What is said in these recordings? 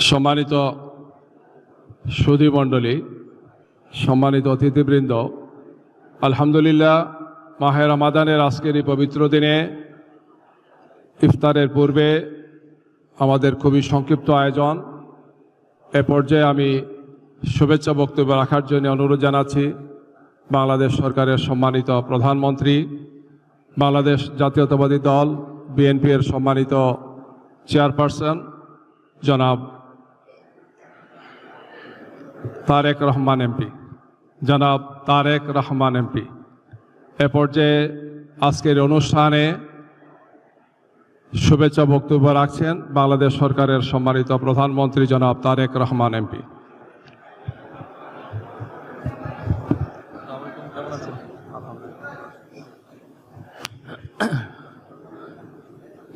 সম্মানিত সুধীমণ্ডলী, সম্মানিত অতিথিবৃন্দ, আলহামদুলিল্লাহ মাহে রমাদানের আজকের এই পবিত্র দিনে ইফতারের পূর্বে আমাদের খুবই সংক্ষিপ্ত আয়োজন। এ পর্যায়ে আমি শুভেচ্ছা বক্তব্য রাখার জন্য অনুরোধ জানাচ্ছি বাংলাদেশ সরকারের সম্মানিত প্রধানমন্ত্রী, বাংলাদেশ জাতীয়তাবাদী দল বিএনপি এর সম্মানিত চেয়ারপারসন জনাব তারেক রহমান এমপি। এ পর্যায়ে আজকের অনুষ্ঠানে শুভেচ্ছা বক্তব্য রাখছেন বাংলাদেশ সরকারের সম্মানিত প্রধানমন্ত্রী জনাব তারেক রহমান এমপি।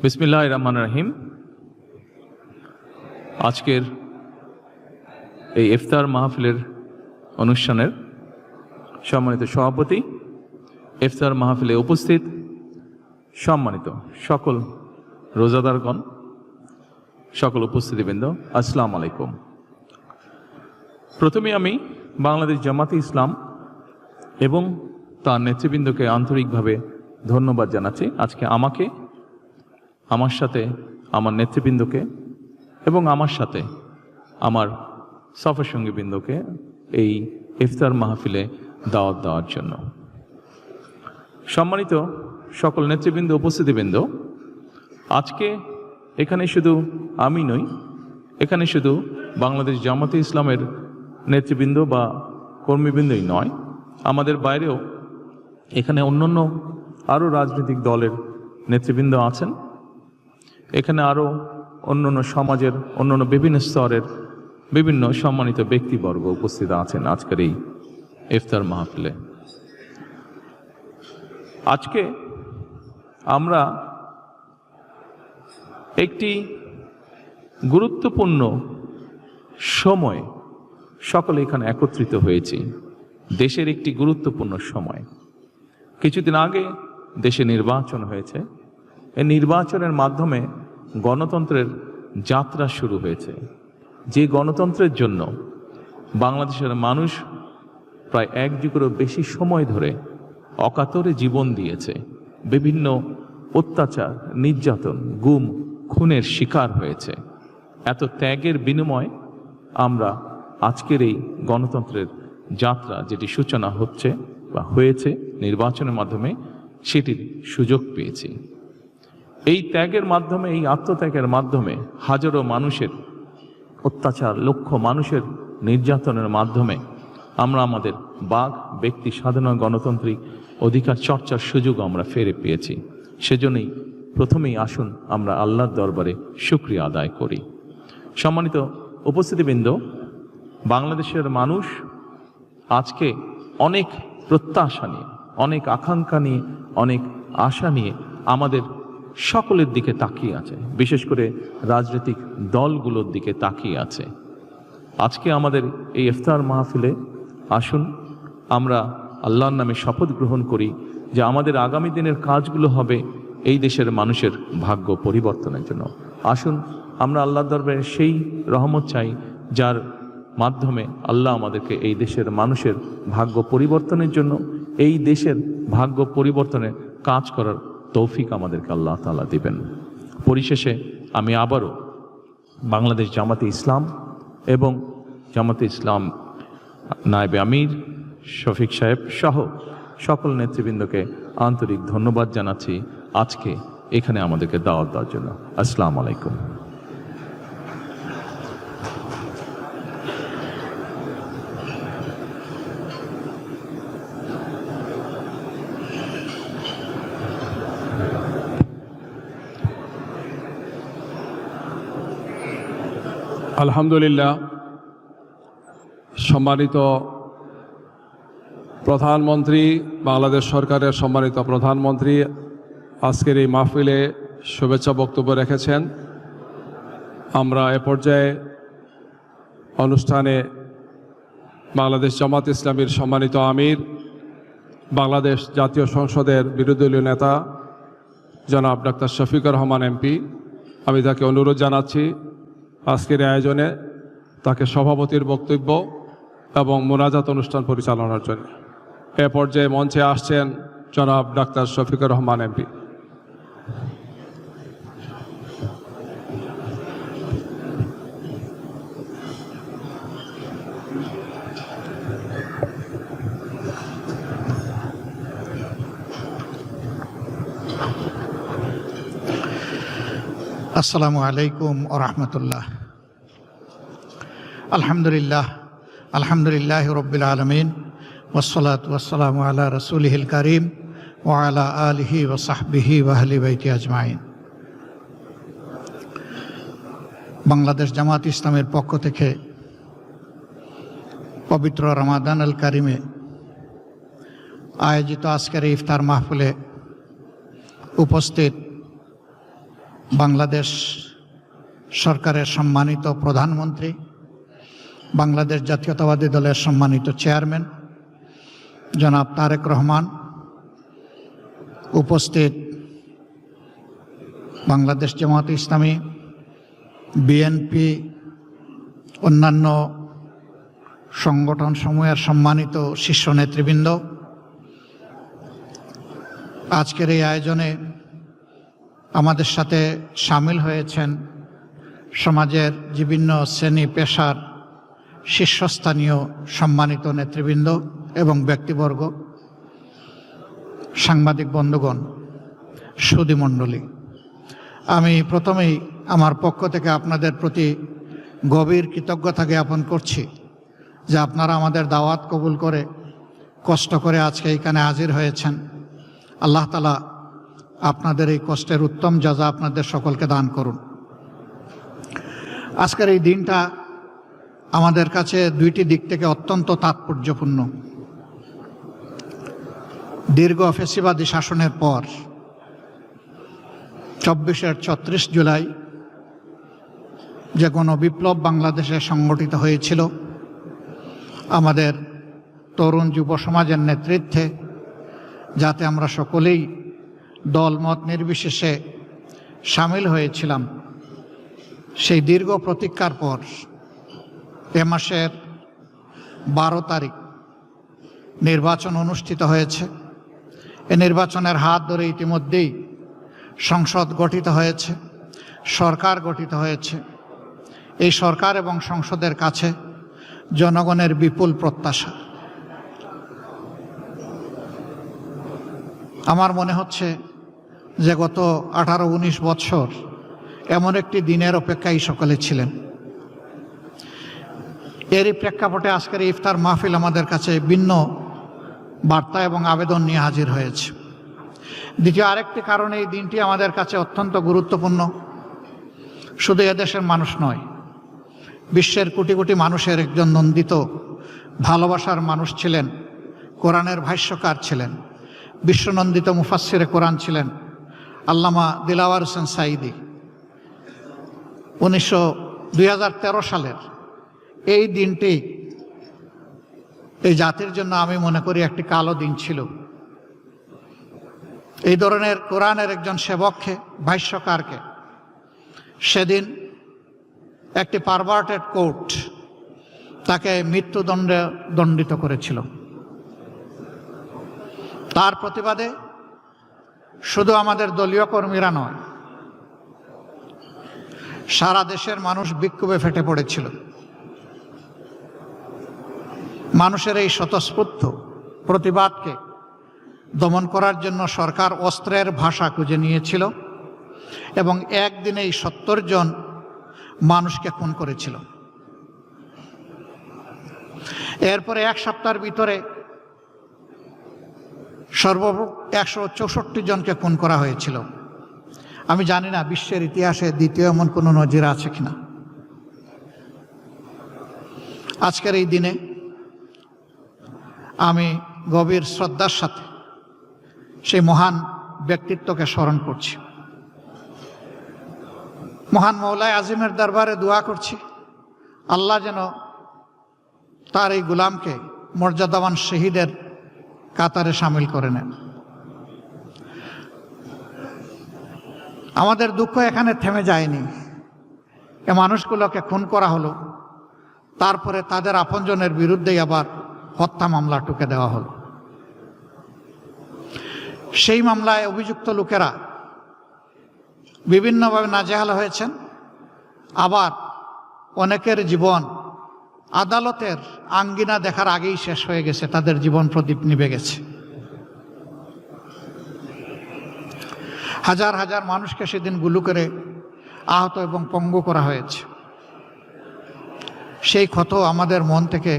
বিসমিল্লাহির রহমানির রহিম। আজকের এই ইফতার মাহফিলের অনুষ্ঠানের সম্মানিত সভাপতি, ইফতার মাহফিলে উপস্থিত সম্মানিত সকল রোজাদারগণ, সকল উপস্থিতিবৃন্দ, আসসালামু আলাইকুম। প্রথমে আমি বাংলাদেশ জামাতে ইসলাম এবং তার নেতৃবৃন্দকে আন্তরিকভাবে ধন্যবাদ জানাচ্ছি। আজকে আমাকে, আমার সাথে আমার নেতৃবৃন্দকে এবং আমার সাথে আমার সফর সঙ্গীবৃন্দকে এই ইফতার মাহফিলে দাওয়াত দেওয়ার জন্য। সম্মানিত সকল নেতৃবৃন্দ, উপস্থিতিবৃন্দ, আজকে এখানে শুধু আমি নই, এখানে শুধু বাংলাদেশ জামাতে ইসলামের নেতৃবৃন্দ বা কর্মীবৃন্দই নয়, আমাদের বাইরেও এখানে অন্যান্য আরও রাজনৈতিক দলের নেতৃবৃন্দ আছেন। এখানে আরও অন্যান্য সমাজের অন্যান্য বিভিন্ন স্তরের বিভিন্ন সম্মানিত ব্যক্তিবর্গ উপস্থিত আছেন আজকের এই ইফতার মাহফিলে। আজকে আমরা একটি গুরুত্বপূর্ণ সময় সকলে এখানে একত্রিত হয়েছি। দেশের একটি গুরুত্বপূর্ণ সময়। কিছুদিন আগে দেশে নির্বাচন হয়েছে। এই নির্বাচনের মাধ্যমে গণতন্ত্রের যাত্রা শুরু হয়েছে। যে গণতন্ত্রের জন্য বাংলাদেশের মানুষ প্রায় এক যুগেরও বেশি সময় ধরে অকাতরে জীবন দিয়েছে, বিভিন্ন অত্যাচার, নির্যাতন, গুম, খুনের শিকার হয়েছে। এত ত্যাগের বিনিময়ে আমরা আজকের এই গণতন্ত্রের যাত্রা, যেটি সূচনা হচ্ছে বা হয়েছে নির্বাচনের মাধ্যমে, সেটির সুযোগ পেয়েছি। এই ত্যাগের মাধ্যমে, এই আত্মত্যাগের মাধ্যমে হাজারো মানুষের অত্যাচার, লক্ষ মানুষের নির্যাতনের মাধ্যমে আমরা আমাদের বাক, ব্যক্তি স্বাধীনতা, গণতান্ত্রিক অধিকার চর্চার সুযোগ আমরা ফিরে পেয়েছি। সেজন্যই প্রথমেই আসুন আমরা আল্লাহর দরবারে শুকরিয়া আদায় করি। সম্মানিত উপস্থিতিবৃন্দ, বাংলাদেশের মানুষ আজকে অনেক প্রত্যাশা নিয়ে, অনেক আকাঙ্ক্ষা নিয়ে, অনেক আশা নিয়ে আমাদের সকলের দিকে তাকিয়ে আছে, বিশেষ করে রাজনৈতিক দলগুলোর দিকে তাকিয়ে আছে। আজকে আমাদের এই ইফতার মাহফিলে আসুন আমরা আল্লাহর নামে শপথ গ্রহণ করি যে আমাদের আগামী দিনের কাজগুলো হবে এই দেশের মানুষের ভাগ্য পরিবর্তনের জন্য। আসুন আমরা আল্লাহর দরবারে সেই রহমত চাই যার মাধ্যমে আল্লাহ আমাদেরকে এই দেশের মানুষের ভাগ্য পরিবর্তনের জন্য, এই দেশের ভাগ্য পরিবর্তনের কাজ করার তৌফিক আমাদেরকে আল্লাহ তাআলা দিবেন। পরিশেষে আমি আবারও বাংলাদেশ জামাতে ইসলাম এবং জামাতে ইসলাম নায়েবে আমির শফিক সাহেব সহ সকল নেতৃবৃন্দকে আন্তরিক ধন্যবাদ জানাচ্ছি আজকে এখানে আমাদেরকে দাওয়াত দেওয়ার জন্য। আসসালামু আলাইকুম। আলহামদুলিল্লাহ, সম্মানিত প্রধানমন্ত্রী, বাংলাদেশ সরকারের সম্মানিত প্রধানমন্ত্রী আজকের এই মাহফিলে শুভেচ্ছা বক্তব্য রেখেছেন। আমরা এ পর্যায়ে অনুষ্ঠানে বাংলাদেশ জামাত ইসলামীর সম্মানিত আমির, বাংলাদেশ জাতীয় সংসদের বিরোধী দলীয় নেতা জনাব ডাক্তার শফিকুর রহমান এমপি, আমি তাকে অনুরোধ জানাচ্ছি আজকের এই আয়োজনে তাকে সভাপতির বক্তব্য এবং মোনাজাত অনুষ্ঠান পরিচালনার জন্য। এ পর্যায়ে মঞ্চে আসছেন জনাব ডাক্তার শফিকুর রহমান এমপি। আসসালামু আলাইকুম ওয়া রাহমাতুল্লাহ। আলহামদুলিল্লাহ রাব্বিল আলামিন ওয়াসসালাতু ওয়াসসালামু আলা রাসূলিহিল কারীম ওয়া আলা আলিহি ওয়া সাহবিহি ওয়া আহলি বাইতি আজমাইন। বাংলাদেশ জামাত ইসলামের পক্ষ থেকে পবিত্র রমাদান আল কারিমে আয়োজিত আজকের ইফতার মাহফিলে উপস্থিত বাংলাদেশ সরকারের সম্মানিত প্রধানমন্ত্রী, বাংলাদেশ জাতীয়তাবাদী দলের সম্মানিত চেয়ারম্যান জনাব তারেক রহমান, উপস্থিত বাংলাদেশ জামাত ইসলামী, বিএনপি, অন্যান্য সংগঠন সমূহের সম্মানিত শীর্ষ নেতৃবৃন্দ, আজকের এই আয়োজনে আমাদের সাথে সামিল হয়েছেন সমাজের বিভিন্ন শ্রেণী পেশার শীর্ষস্থানীয় সম্মানিত নেতৃবৃন্দ এবং ব্যক্তিবর্গ, সাংবাদিক বন্ধুগণ, সুধীমণ্ডলী। আমি প্রথমেই আমার পক্ষ থেকে আপনাদের প্রতি গভীর কৃতজ্ঞতা জ্ঞাপন করছি যে আপনারা আমাদের দাওয়াত কবুল করে কষ্ট করে আজকে এখানে হাজির হয়েছেন। আল্লাহ তাআলা আপনাদের এই কষ্টের উত্তম জাযা আপনাদের সকলকে দান করুন। আজকের এই দিনটা আমাদের কাছে দুইটি দিক থেকে অত্যন্ত তাৎপর্যপূর্ণ। দীর্ঘ ফ্যাসিবাদী শাসনের পর ২৪ জুলাই যে গণবিপ্লব বাংলাদেশে সংগঠিত হয়েছিল, আমাদের তরুণ যুব সমাজের নেতৃত্বে, যাতে আমরা সকলেই দলমত নির্বিশেষে সামিল হয়েছিলাম, সেই দীর্ঘ প্রতীক্ষার পর এ মাসের 12 তারিখ নির্বাচন অনুষ্ঠিত হয়েছে। এ নির্বাচনের হাত ধরে ইতিমধ্যেই সংসদ গঠিত হয়েছে, সরকার গঠিত হয়েছে। এই সরকার এবং সংসদের কাছে জনগণের বিপুল প্রত্যাশা। আমার মনে হচ্ছে যে গত 18-19 বছর এমন একটি দিনের অপেক্ষায় সকলে ছিলেন। এরই প্রেক্ষাপটে আজকের ইফতার মাহফিল আমাদের কাছে ভিন্ন বার্তা এবং আবেদন নিয়ে হাজির হয়েছে। দ্বিতীয় আরেকটি কারণে এই দিনটি আমাদের কাছে অত্যন্ত গুরুত্বপূর্ণ। শুধু এদেশের মানুষ নয়, বিশ্বের কোটি কোটি মানুষের একজন নন্দিত ভালোবাসার মানুষ ছিলেন, কোরআনের ভাষ্যকার ছিলেন, বিশ্বনন্দিত মুফাসসিরে কোরআন ছিলেন আল্লামা দিলাওয়ার হোসেন সাঈদী। 2013 সালের এই দিনটি এই জাতির জন্য আমি মনে করি একটি কালো দিন ছিল। এই ধরনের কোরআনের একজন সেবককে, ভাষ্যকারকে সেদিন একটি পারভার্টেড কোর্ট তাকে মৃত্যুদণ্ডে দণ্ডিত করেছিল। তার প্রতিবাদে শুধু আমাদের দলীয় কর্মীরা নয়, সারা দেশের মানুষ বিক্ষোভে ফেটে পড়েছিল। মানুষের এই স্বতঃস্ফূর্ত প্রতিবাদকে দমন করার জন্য সরকার অস্ত্রের ভাষা খুঁজে নিয়েছিল এবং একদিনেই 70 জন মানুষকে খুন করেছিল। এরপরে এক সপ্তাহের ভিতরে সর্বমোট 164 জনকে খুন করা হয়েছিল। আমি জানি না বিশ্বের ইতিহাসে দ্বিতীয় এমন কোনো নজির আছে কিনা। আজকের এই দিনে আমি গভীর শ্রদ্ধার সাথে সেই মহান ব্যক্তিত্বকে স্মরণ করছি। মহান মওলায়ে আজিমের দরবারে দোয়া করছি আল্লাহ যেন তার এই গোলামকে মর্যাদাবান শহীদের কাতারে সামিল করে নেন। আমাদের দুঃখ এখানে থেমে যায়নি। এ মানুষগুলোকে খুন করা হলো, তারপরে তাদের আপনজনের বিরুদ্ধেই আবার হত্যা মামলা টুকে দেওয়া হলো। সেই মামলায় অভিযুক্ত লোকেরা বিভিন্নভাবে নাজেহাল হয়েছেন, আবার অনেকের জীবন আদালতের আঙ্গিনা দেখার আগেই শেষ হয়ে গেছে, তাদের জীবন প্রদীপ নিভে গেছে। হাজার হাজার মানুষকে সেদিন গুলি করে আহত এবং পঙ্গু করা হয়েছে। সেই ক্ষত আমাদের মন থেকে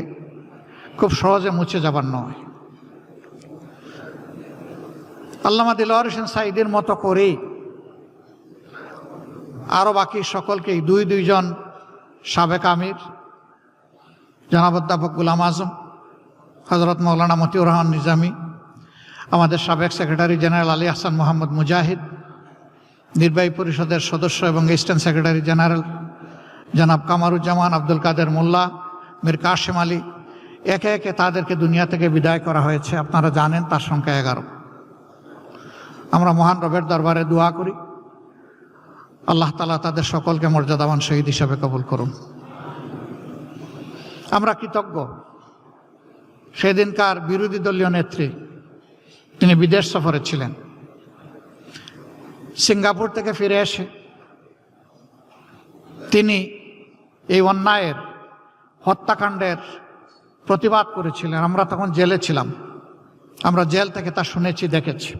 খুব সহজে মুছে যাবার নয়। আল্লামা দিলওয়ার হোসেন সাঈদীর মতো করেই আরও বাকি সকলকেই দুইজন সাবেক আমির জনাব অধ্যাপক গোলাম আজম, হজরত মৌলানা মতিউর রহমান নিজামী, আমাদের সাবেক সেক্রেটারি জেনারেল আলী আহসান মোহাম্মদ মুজাহিদ, নির্বাহী পরিষদের সদস্য এবং ইস্টার্ন সেক্রেটারি জেনারেল জনাব কামারুজ্জামান, আব্দুল কাদের মোল্লা, মীর কাশেম আলী, একে একে তাদেরকে দুনিয়া থেকে বিদায় করা হয়েছে। আপনারা জানেন তার সংখ্যা 11। আমরা মহান রবের দরবারে দোয়া করি, আল্লাহ তাআলা তাদের সকলকে মর্যাদাবান শহীদ হিসাবে কবুল করুন। আমরা কৃতজ্ঞ সেদিনকার বিরোধী দলীয় নেত্রী, তিনি বিদেশ সফরে ছিলেন। সিঙ্গাপুর থেকে ফিরে এসে তিনি এই অন্যায়ের হত্যাকাণ্ডের প্রতিবাদ করেছিলেন। আমরা তখন জেলে ছিলাম, আমরা জেল থেকে তা শুনেছি, দেখেছি।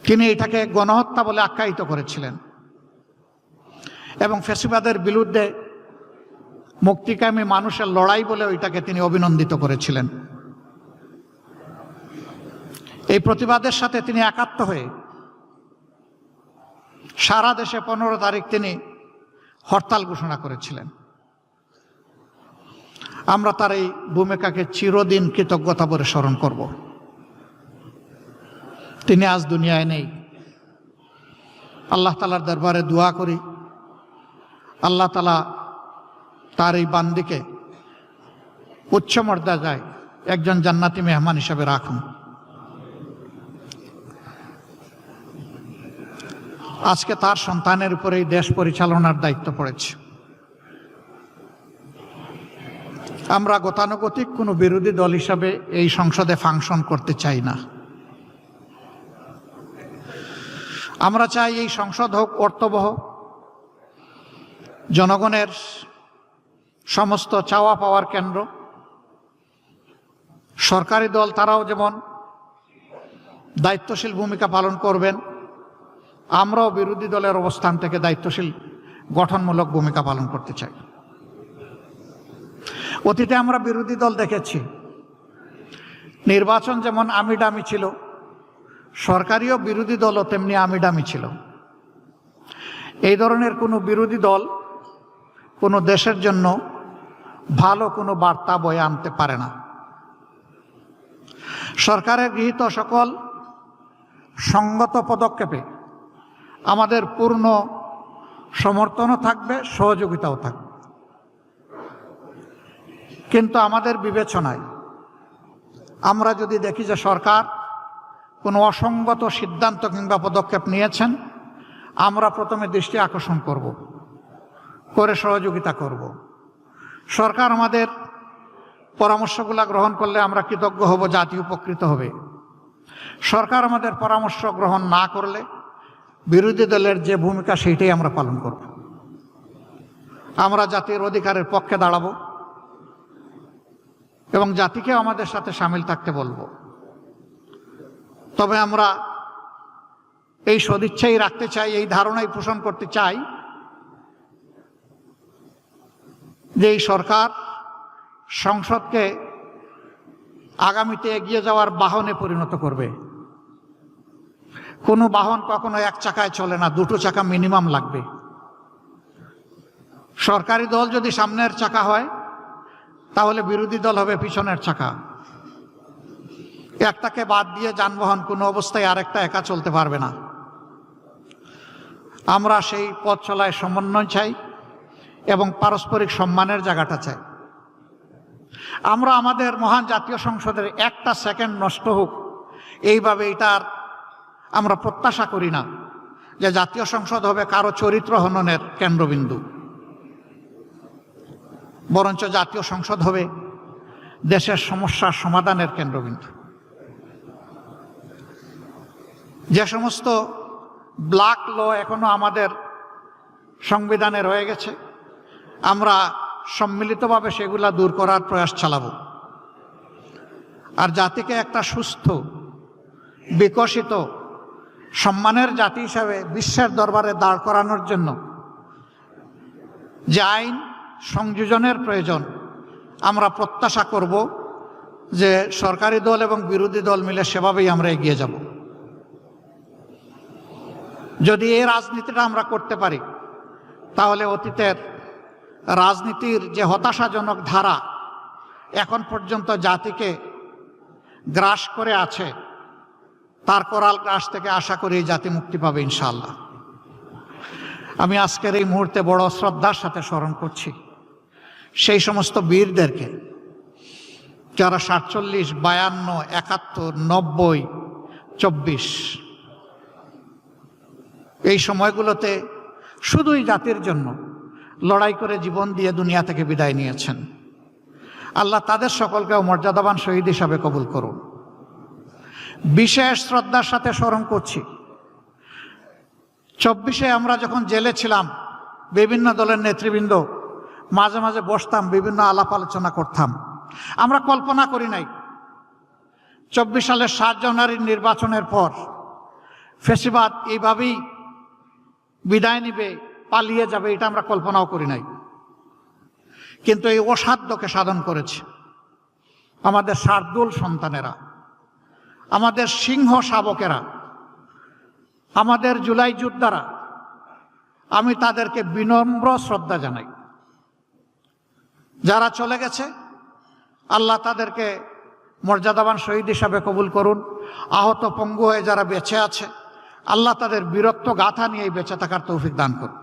তিনি এটাকে গণহত্যা বলে আখ্যায়িত করেছিলেন এবং ফ্যাসিবাদের বিরুদ্ধে মুক্তিকামী মানুষের লড়াই বলে ওইটাকে তিনি অভিনন্দিত করেছিলেন। এই প্রতিবাদের সাথে তিনি একাত্ম হয়ে সারা দেশে 15 তারিখ তিনি হরতাল ঘোষণা করেছিলেন। আমরা তার এই ভূমিকাকে চিরদিন কৃতজ্ঞতা ভরে স্মরণ করব। তিনি আজ দুনিয়ায় নেই। আল্লাহ তাআলার দরবারে দোয়া করি, আল্লাহ তাআলা তার এই বান্দিকে উচ্চ মর্যাদায় একজন জান্নাতি মেহমান হিসাবে রাখুন। আজকে তার সন্তানের উপরে এই দেশ পরিচালনার দায়িত্ব পড়েছে। আমরা গতানুগতিক কোনো বিরোধী দল হিসাবে এই সংসদে ফাংশন করতে চাই না। আমরা চাই এই সংসদ হোক অর্থবহ, জনগণের সমস্ত চাওয়া পাওয়ার কেন্দ্র। সরকারি দল তারাও যেমন দায়িত্বশীল ভূমিকা পালন করবেন, আমরাও বিরোধী দলের অবস্থান থেকে দায়িত্বশীল গঠনমূলক ভূমিকা পালন করতে চাই। অতীতে আমরা বিরোধী দল দেখেছি, নির্বাচন যেমন আমিডামি ছিল, সরকারিও বিরোধী দলও তেমনি আমিডামি ছিল। এই ধরনের কোনো বিরোধী দল কোনো দেশের জন্য ভালো কোনো বার্তা বয়ে আনতে পারে না। সরকারের গৃহীত সকল সঙ্গত পদক্ষেপে আমাদের পূর্ণ সমর্থনও থাকবে, সহযোগিতাও থাকবে। কিন্তু আমাদের বিবেচনায় আমরা যদি দেখি যে সরকার কোনো অসঙ্গত সিদ্ধান্ত কিংবা পদক্ষেপ নিয়েছেন, আমরা প্রথমে দৃষ্টি আকর্ষণ করব, করে সহযোগিতা করব। সরকার আমাদের পরামর্শগুলো গ্রহণ করলে আমরা কৃতজ্ঞ হব, জাতি উপকৃত হবে। সরকার আমাদের পরামর্শ গ্রহণ না করলে বিরোধী দলের যে ভূমিকা সেইটাই আমরা পালন করব। আমরা জাতির অধিকারের পক্ষে দাঁড়াবো এবং জাতিকে আমাদের সাথে সামিল থাকতে বলবো। তবে আমরা এই সদিচ্ছাই রাখতে চাই, এই ধারণাই পোষণ করতে চাই যে এই সরকার সংসদকে আগামীতে এগিয়ে যাওয়ার বাহনে পরিণত করবে। কোনো বাহন কখনো এক চাকায় চলে না, দুটো চাকা মিনিমাম লাগবে। সরকারি দল যদি সামনের চাকা হয়, তাহলে বিরোধী দল হবে পিছনের চাকা। একটাকে বাদ দিয়ে যানবাহন কোনো অবস্থায় আরেকটা একা চলতে পারবে না। আমরা সেই পথ চলায় সমন্বয় চাই এবং পারস্পরিক সম্মানের জায়গাটা চাই। আমরা আমাদের মহান জাতীয় সংসদের একটা সেকেন্ড নষ্ট হোক এইভাবে এটার আমরা প্রত্যাশা করি না। যে জাতীয় সংসদ হবে কারো চরিত্র হননের কেন্দ্রবিন্দু, বরঞ্চ জাতীয় সংসদ হবে দেশের সমস্যার সমাধানের কেন্দ্রবিন্দু। যে সমস্ত ব্ল্যাক ল এখনো আমাদের সংবিধানে রয়ে গেছে, আমরা সম্মিলিতভাবে সেগুলা দূর করার প্রয়াস চালাবো। আর জাতিকে একটা সুস্থ, বিকশিত, সম্মানের জাতি হিসাবে বিশ্বের দরবারে দাঁড় করানোর জন্য যে আইন সংযোজনের প্রয়োজন, আমরা প্রত্যাশা করব যে সরকারি দল এবং বিরোধী দল মিলে সেভাবেই আমরা এগিয়ে যাব। যদি এই রাজনীতিটা আমরা করতে পারি, তাহলে অতীতের রাজনীতির যে হতাশাজনক ধারা এখন পর্যন্ত জাতিকে গ্রাস করে আছে, তার করাল গ্রাস থেকে আশা করি এই জাতি মুক্তি পাবে ইনশাআল্লাহ। আমি আজকের এই মুহূর্তে বড় শ্রদ্ধার সাথে স্মরণ করছি সেই সমস্ত বীরদেরকে যারা 47, 52, 71, 90, 24 এই সময়গুলোতে শুধুই জাতির জন্য লড়াই করে জীবন দিয়ে দুনিয়া থেকে বিদায় নিয়েছেন। আল্লাহ তাদের সকলকেও মর্যাদাবান শহীদ হিসাবে কবুল করুন। বিশেষ শ্রদ্ধার সাথে স্মরণ করছি 24-এ আমরা যখন জেলে ছিলাম, বিভিন্ন দলের নেতৃবৃন্দ মাঝে মাঝে বসতাম, বিভিন্ন আলাপ আলোচনা করতাম। আমরা কল্পনা করি নাই 24 সালের 7 জানুয়ারির নির্বাচনের পর ফ্যাসিবাদ এইভাবেই বিদায় নিবে, পালিয়ে যাবে, এটা আমরা কল্পনাও করি নাই। কিন্তু এই অসাধ্যকে সাধন করেছে আমাদের শার্দুল সন্তানেরা, আমাদের সিংহ শাবকেরা, আমাদের জুলাই যোদ্ধারা। আমি তাদেরকে বিনম্র শ্রদ্ধা জানাই। যারা চলে গেছে, আল্লাহ তাদেরকে মর্যাদাবান শহীদ হিসাবে কবুল করুন। আহত পঙ্গু হয়ে যারা বেঁচে আছে, আল্লাহ তাদের বীরত্ব গাথা নিয়ে বেঁচে থাকার তৌফিক দান করুন।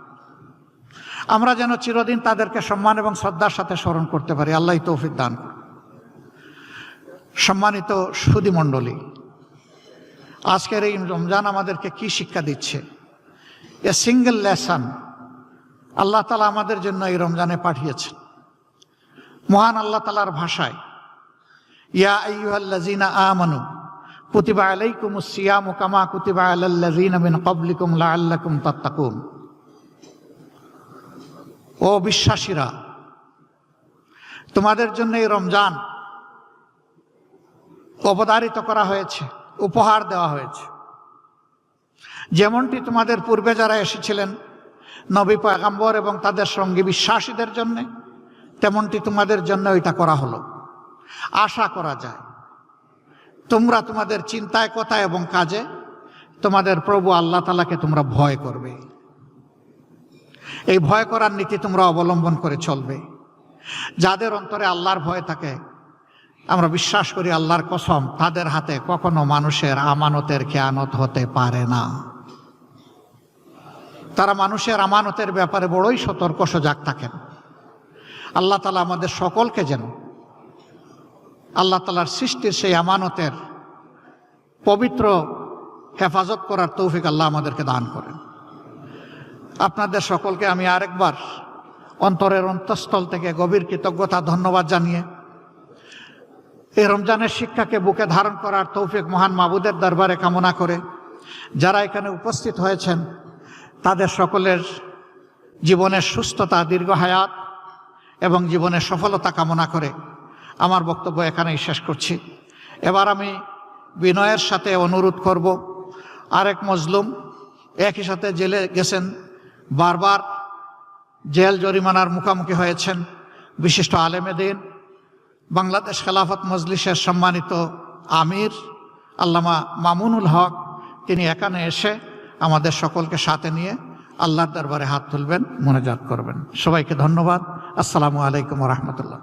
আমরা যেন চিরদিন তাদেরকে সম্মান এবং শ্রদ্ধার সাথে স্মরণ করতে পারি, আল্লাহ তৌফিক দান করুন। সম্মানিত সুধী মণ্ডলী, আজকের এই রমজান আমাদেরকে কি শিক্ষা দিচ্ছে? এ সিঙ্গেল লেসন আল্লাহ তাআলা আমাদের জন্য এই রমজানে পাঠিয়েছেন। মহান আল্লাহ তাআলার ভাষায়, ইয়া আইয়ুহাল্লাযীনা আমানু কুতিবা আলাইকুমুস সিয়ামু কামা কুতিবা আলাল্লাযীনা মিন ক্বাবলিকুম লাআল্লাকুম তাত্তাকুন। ও বিশ্বাসীরা, তোমাদের জন্য এই রমজান অবধারিত করা হয়েছে, উপহার দেওয়া হয়েছে। যেমনটি তোমাদের পূর্বে যারা এসেছিলেন নবী পয়গম্বর এবং তাদের সঙ্গী বিশ্বাসীদের জন্য, তেমনটি তোমাদের জন্য এটা করা হলো। আশা করা যায় তোমরা তোমাদের চিন্তায়, কথায় এবং কাজে তোমাদের প্রভু আল্লাহ তাআলাকে তোমরা ভয় করবে। এই ভয় করার নীতি তোমরা অবলম্বন করে চলবে। যাদের অন্তরে আল্লাহর ভয় থাকে, আমরা বিশ্বাস করি আল্লাহর কসম, তাদের হাতে কখনো মানুষের আমানতের খেয়ানত হতে পারে না। তারা মানুষের আমানতের ব্যাপারে বড়ই সতর্ক সজাগ থাকেন। আল্লাহ তাআলা আমাদের সকলকে যেন আল্লাহ তাআলার সৃষ্টির সেই আমানতের পবিত্র হেফাজত করার তৌফিক আল্লাহ আমাদেরকে দান করেন। আপনাদের সকলকে আমি আরেকবার অন্তরের অন্তঃস্থল থেকে গভীর কৃতজ্ঞতা, ধন্যবাদ জানিয়ে এই রমজানের শিক্ষাকে বুকে ধারণ করার তৌফিক মহান মাবুদের দরবারে কামনা করে, যারা এখানে উপস্থিত হয়েছেন তাদের সকলের জীবনের সুস্থতা, দীর্ঘ হায়াত এবং জীবনের সফলতা কামনা করে আমার বক্তব্য এখানেই শেষ করছি। এবার আমি বিনয়ের সাথে অনুরোধ করব, আরেক মজলুম একই সাথে জেলে গেছেন, বারবার জেল জরিমানার মুখোমুখি হয়েছেন, বিশিষ্ট আলেমে দ্বীন, বাংলাদেশ খেলাফত মজলিসের সম্মানিত আমির আল্লামা মামুনুল হক, তিনি এখানে এসে আমাদের সকলকে সাথে নিয়ে আল্লাহর দরবারে হাত তুলবেন, মোনাজাত করবেন। সবাইকে ধন্যবাদ। আসসালামু আলাইকুম ওয়া রাহমাতুল্লাহ।